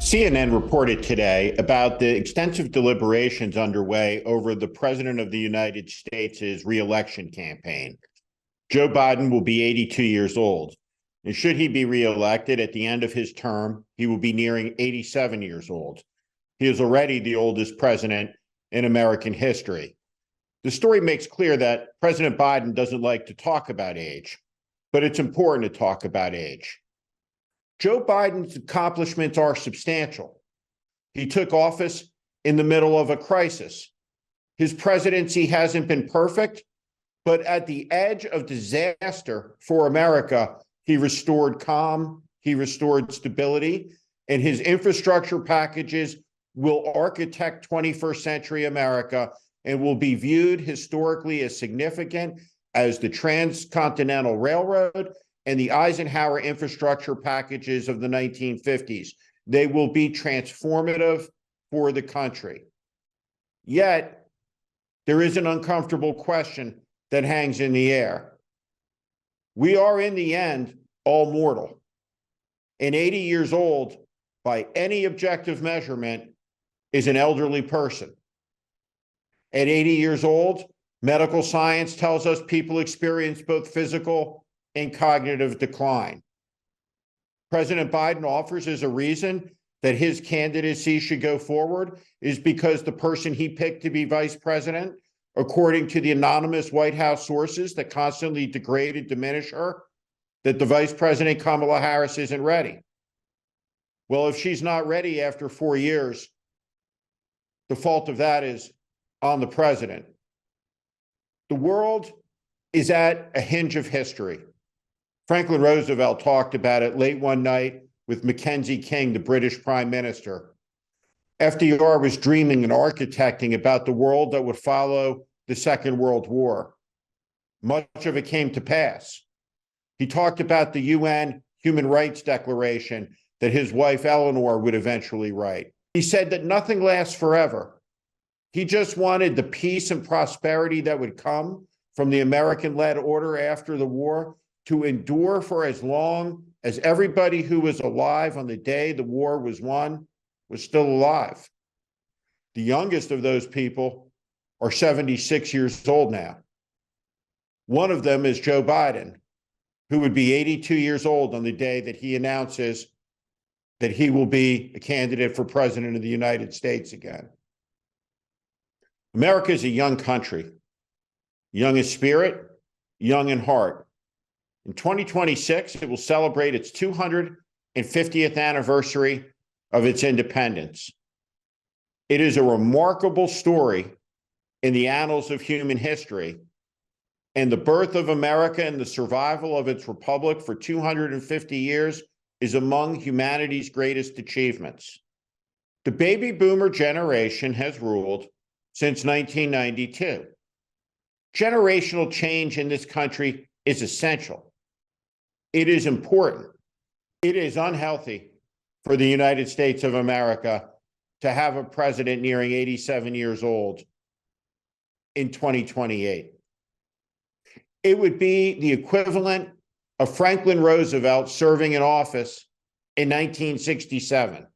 CNN reported today about the extensive deliberations underway over the President of the United States' reelection campaign. Joe Biden will be 82 years old, and should he be reelected at the end of his term, he will be nearing 87 years old. He is already the oldest president in American history. The story makes clear that President Biden doesn't like to talk about age, but it's important to talk about age. Joe Biden's accomplishments are substantial. He took office in the middle of a crisis. His presidency hasn't been perfect, but at the edge of disaster for America, he restored calm, he restored stability, and his infrastructure packages will architect 21st century America and will be viewed historically as significant as the Transcontinental Railroad and the Eisenhower infrastructure packages of the 1950s. They will be transformative for the country. Yet, there is an uncomfortable question that hangs in the air. We are, in the end, all mortal. And 80 years old, by any objective measurement, is an elderly person. At 80 years old, medical science tells us people experience both physical and cognitive decline. President Biden offers as a reason that his candidacy should go forward is because the person he picked to be vice president, according to the anonymous White House sources that constantly degrade and diminish her, that the Vice President Kamala Harris isn't ready. Well, if she's not ready after 4 years, the fault of that is on the president. The world is at a hinge of history. Franklin Roosevelt talked about it late one night with Mackenzie King, the British Prime Minister. FDR was dreaming and architecting about the world that would follow the Second World War. Much of it came to pass. He talked about the UN Human Rights Declaration that his wife Eleanor would eventually write. He said that nothing lasts forever. He just wanted the peace and prosperity that would come from the American-led order after the war to endure for as long as everybody who was alive on the day the war was won was still alive. The youngest of those people are 76 years old now. One of them is Joe Biden, who would be 82 years old on the day that he announces that he will be a candidate for president of the United States again. America is a young country, young in spirit, young in heart. In 2026, it will celebrate its 250th anniversary of its independence. It is a remarkable story in the annals of human history, and the birth of America and the survival of its republic for 250 years is among humanity's greatest achievements. The baby boomer generation has ruled since 1992. Generational change in this country is essential. It is important. It is unhealthy for the United States of America to have a president nearing 87 years old in 2028. It would be the equivalent of Franklin Roosevelt serving in office in 1967.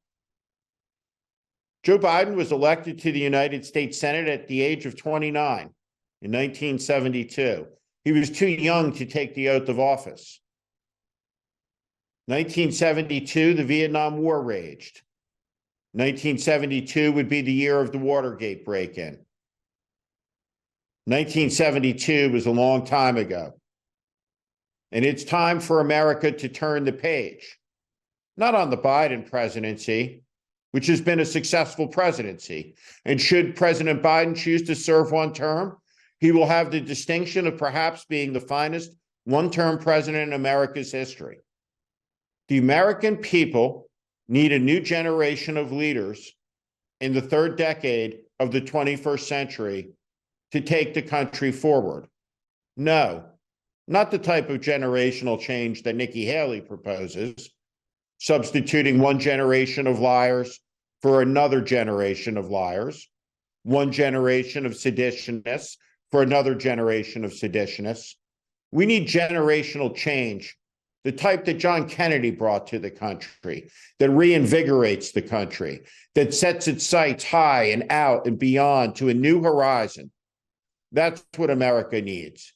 Joe Biden was elected to the United States Senate at the age of 29 in 1972. He was too young to take the oath of office. 1972, the Vietnam War raged. 1972 would be the year of the Watergate break-in. 1972 was a long time ago. And it's time for America to turn the page, not on the Biden presidency, which has been a successful presidency. And should President Biden choose to serve one term, he will have the distinction of perhaps being the finest one-term president in America's history. The American people need a new generation of leaders in the third decade of the 21st century to take the country forward. No, not the type of generational change that Nikki Haley proposes, substituting one generation of liars for another generation of liars, one generation of seditionists for another generation of seditionists. We need generational change the type that John Kennedy brought to the country, that reinvigorates the country, that sets its sights high and out and beyond to a new horizon. That's what America needs.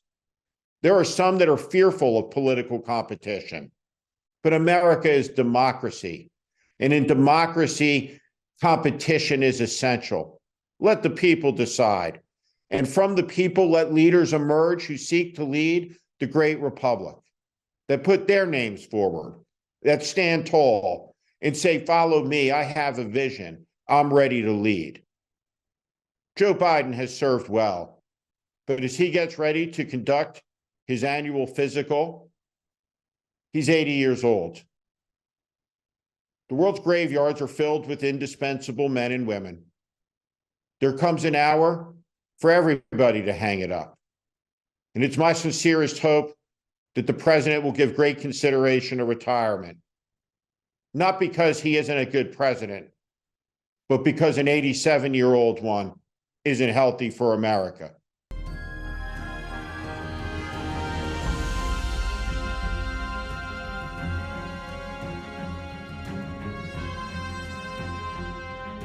There are some that are fearful of political competition, but America is democracy. And in democracy, competition is essential. Let the people decide. And from the people, let leaders emerge who seek to lead the great republic, that put their names forward, that stand tall and say, follow me, I have a vision, I'm ready to lead. Joe Biden has served well, but as he gets ready to conduct his annual physical, he's 80 years old. The world's graveyards are filled with indispensable men and women. There comes an hour for everybody to hang it up. And it's my sincerest hope that the president will give great consideration to retirement, not because he isn't a good president, but because an 87-year-old one isn't healthy for America.